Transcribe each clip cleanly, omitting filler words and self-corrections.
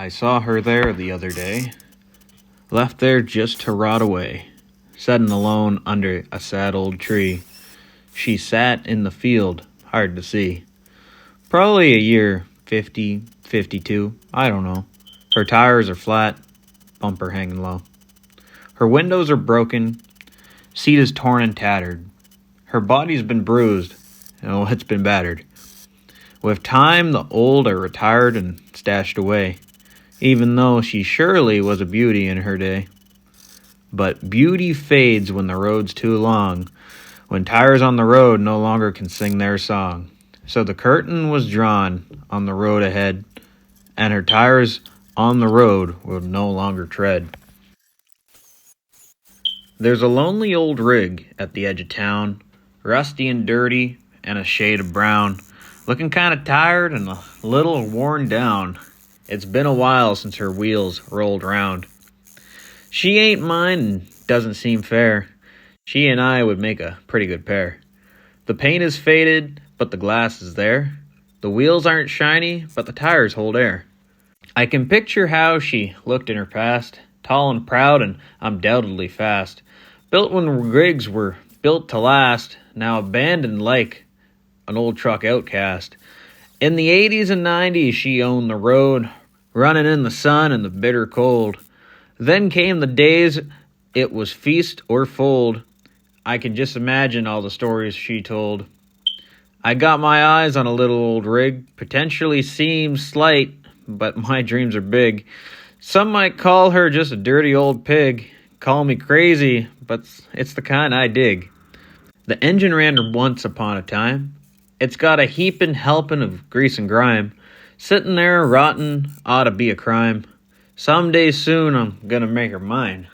I saw her there the other day, left there just to rot away, sitting alone under a sad old tree. She sat in the field, hard to see. Probably a year, 50, 52, I don't know. Her tires are flat, bumper hanging low. Her windows are broken, seat is torn and tattered. Her body's been bruised, it's been battered. With time, the old are retired and stashed away, even though she surely was a beauty in her day. But beauty fades when the road's too long, when tires on the road no longer can sing their song. So the curtain was drawn on the road ahead, and her tires on the road will no longer tread. There's a lonely old rig at the edge of town, rusty and dirty and a shade of brown, looking kind of tired and a little worn down. It's been a while since her wheels rolled round. She ain't mine and doesn't seem fair. She and I would make a pretty good pair. The paint is faded, but the glass is there. The wheels aren't shiny, but the tires hold air. I can picture how she looked in her past, tall and proud and undoubtedly fast. Built when rigs were built to last, now abandoned like an old truck outcast. In the 80s and 90s she owned the road, running in the sun and the bitter cold. Then came the days it was feast or fold. I can just imagine all the stories she told. I got my eyes on a little old rig, potentially seems slight, but my dreams are big. Some might call her just a dirty old pig. Call me crazy, but it's the kind I dig. The engine ran once upon a time. It's got a heaping helping of grease and grime. Sitting there rotten ought to be a crime. Someday soon I'm gonna make her mine.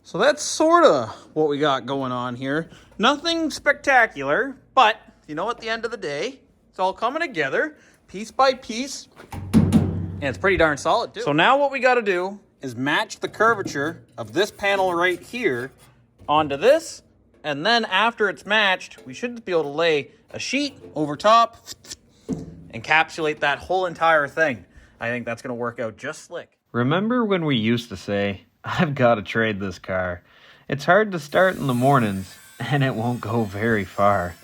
So that's sort of what we got going on here. Nothing spectacular, but you know, at the end of the day, it's all coming together piece by piece, and it's pretty darn solid too. So now what we got to do is match the curvature of this panel right here onto this, and then after it's matched, we should be able to lay a sheet over top, encapsulate that whole entire thing. I think that's going to work out just slick. Remember when we used to say, I've got to trade this car. It's hard to start in the mornings, and it won't go very far.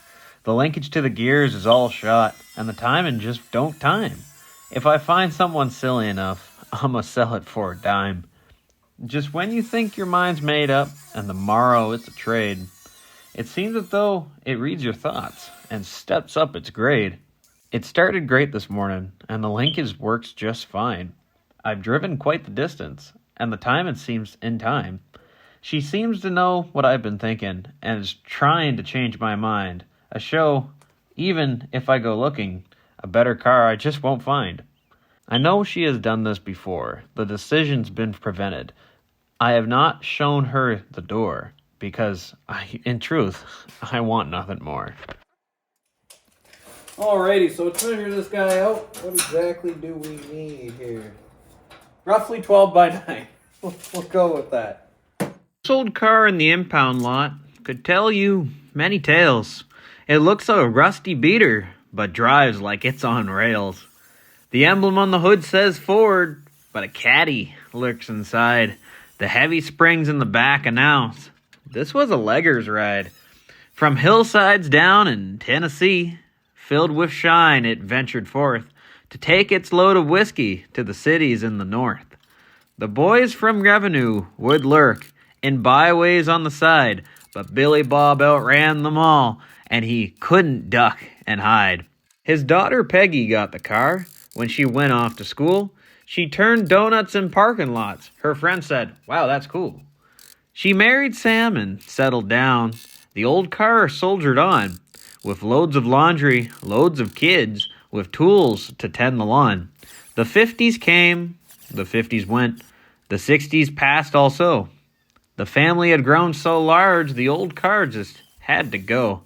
The linkage to the gears is all shot, and the timing just don't time. If I find someone silly enough, I'ma sell it for a dime. Just when you think your mind's made up, and tomorrow it's a trade, it seems as though it reads your thoughts, and steps up its grade. It started great this morning, and the linkage works just fine. I've driven quite the distance, and the timing seems in time. She seems to know what I've been thinking, and is trying to change my mind. A show, even if I go looking, a better car I just won't find. I know she has done this before. The decision's been prevented. I have not shown her the door, because, in truth, I want nothing more. Alrighty, so to measure this guy out, what exactly do we need here? Roughly 12 by 9. We'll go with that. This old car in the impound lot could tell you many tales. It looks a rusty beater, but drives like it's on rails. The emblem on the hood says Ford, but a caddy lurks inside. The heavy springs in the back announce this was a legger's ride. From hillsides down in Tennessee, filled with shine, it ventured forth to take its load of whiskey to the cities in the north. The boys from Revenue would lurk in byways on the side, but Billy Bob outran them all, and he couldn't duck and hide. His daughter Peggy got the car. When she went off to school, she turned donuts in parking lots. Her friend said, wow, that's cool. She married Sam and settled down. The old car soldiered on, with loads of laundry, loads of kids, with tools to tend the lawn. The 50s came, the 50s went, the 60s passed also. The family had grown so large, the old car just had to go.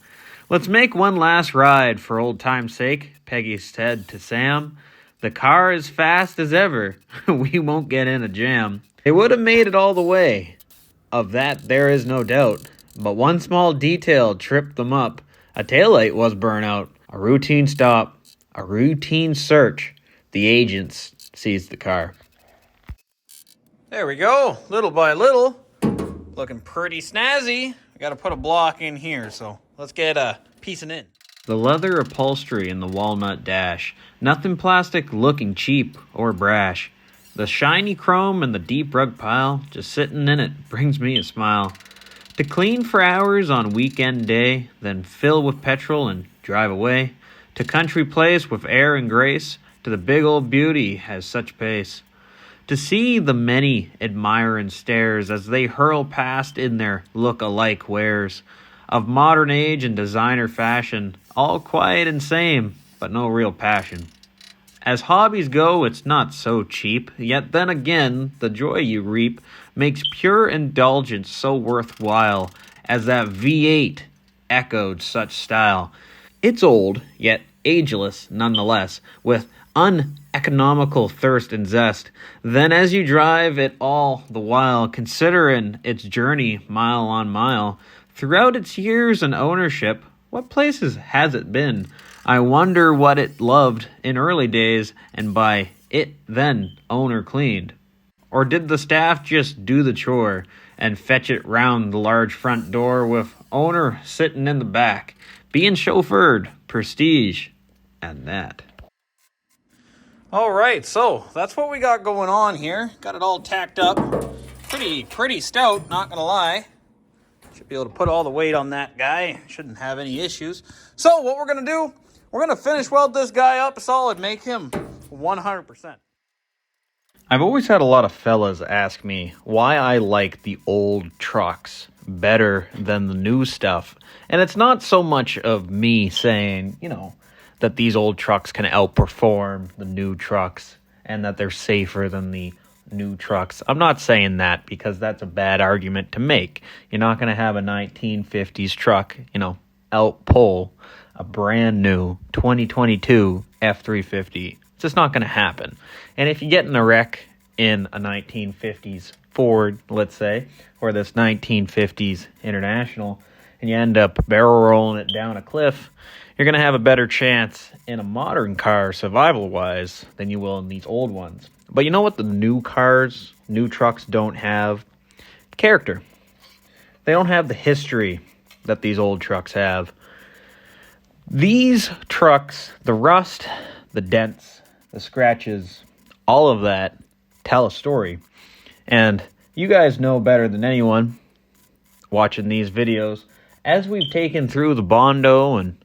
Let's make one last ride for old time's sake, Peggy said to Sam. The car is fast as ever. We won't get in a jam. They would have made it all the way. Of that there is no doubt. But one small detail tripped them up. A taillight was burnt out. A routine stop. A routine search. The agents seized the car. There we go. Little by little. Looking pretty snazzy. I got to put a block in here, so let's get piecing in. The leather upholstery in the walnut dash. Nothing plastic looking cheap or brash. The shiny chrome and the deep rug pile, just sitting in it, brings me a smile. To clean for hours on weekend day, then fill with petrol and drive away. To country place with air and grace, to the big old beauty has such pace. To see the many admiring stares as they hurl past in their look-alike wares of modern age and designer fashion, all quiet and same, but no real passion. As hobbies go, it's not so cheap, yet then again, the joy you reap makes pure indulgence so worthwhile as that V8 echoed such style. It's old, yet ageless nonetheless, with uneconomical thirst and zest. Then as you drive it all the while, considering its journey mile on mile, throughout its years and ownership, what places has it been? I wonder what it loved in early days, and by it then owner cleaned. Or did the staff just do the chore and fetch it round the large front door with owner sitting in the back, being chauffeured, prestige, and that. All right, so that's what we got going on here. Got it all tacked up. Pretty stout, not gonna lie. Should be able to put all the weight on that guy. Shouldn't have any issues. So what we're gonna do, we're gonna finish weld this guy up solid, make him 100%. I've always had a lot of fellas ask me why I like the old trucks better than the new stuff. And it's not so much of me saying, that these old trucks can outperform the new trucks and that they're safer than the new trucks. I'm not saying that because that's a bad argument to make. You're not going to have a 1950s truck, outpull a brand new 2022 F-350. It's just not going to happen. And if you get in a wreck in a 1950s Ford, let's say, or this 1950s International, and you end up barrel rolling it down a cliff, you're going to have a better chance in a modern car, survival-wise, than you will in these old ones. But you know what the new trucks don't have? Character. They don't have the history that these old trucks have. These trucks, the rust, the dents, the scratches, all of that tell a story. And you guys know better than anyone watching these videos, as we've taken through the Bondo and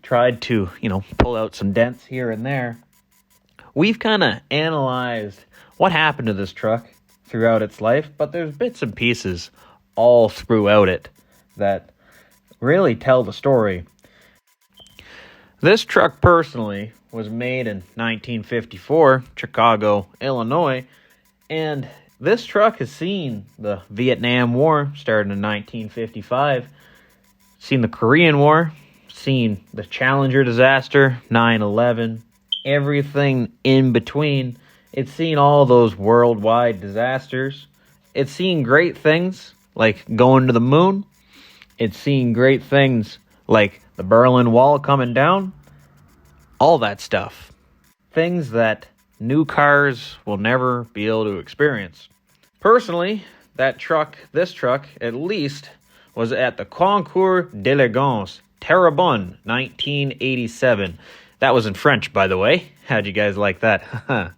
tried to, pull out some dents here and there, we've kind of analyzed what happened to this truck throughout its life, but there's bits and pieces all throughout it that really tell the story. This truck personally was made in 1954, Chicago, Illinois, and this truck has seen the Vietnam War started in 1955, seen the Korean War, seen the Challenger disaster, 9/11, everything in between. It's seen all those worldwide disasters. It's seen great things like going to the moon. It's seen great things like the Berlin Wall coming down. All that stuff. Things that new cars will never be able to experience. Personally, this truck, at least, was at the Concours d'Elegance, Terrebonne, 1987. That was in French, by the way. How'd you guys like that?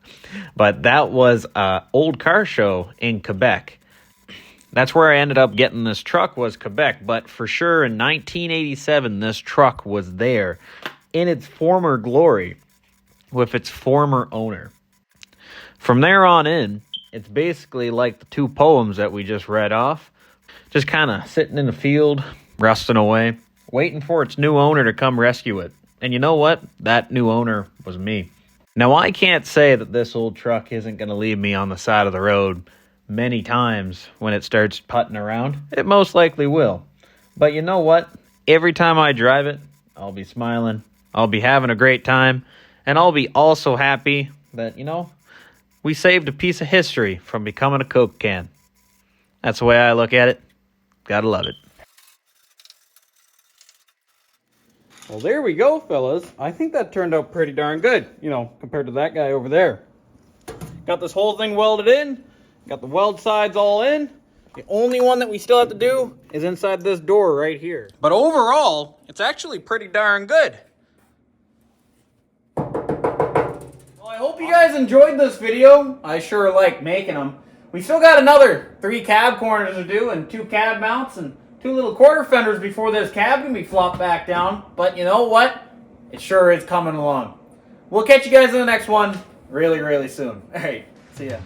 But that was an old car show in Quebec. That's where I ended up getting this truck, was Quebec. But for sure, in 1987, this truck was there in its former glory with its former owner. From there on in, it's basically like the two poems that we just read off. Just kind of sitting in the field, rusting away, waiting for its new owner to come rescue it. And you know what? That new owner was me. Now, I can't say that this old truck isn't going to leave me on the side of the road many times when it starts putting around. It most likely will. But you know what? Every time I drive it, I'll be smiling. I'll be having a great time. And I'll be also happy that, we saved a piece of history from becoming a Coke can. That's the way I look at it. Gotta love it. Well, there we go, fellas. I think that turned out pretty darn good, you know, compared to that guy over there. Got this whole thing welded in. Got the weld sides all in. The only one that we still have to do is inside this door right here. But overall, it's actually pretty darn good. Well, I hope you guys enjoyed this video. I sure like making them. We still got another 3 cab corners to do and 2 cab mounts and 2 little quarter fenders before this cab can be flopped back down. But you know what? It sure is coming along. We'll catch you guys in the next one really, really soon. All right, see ya.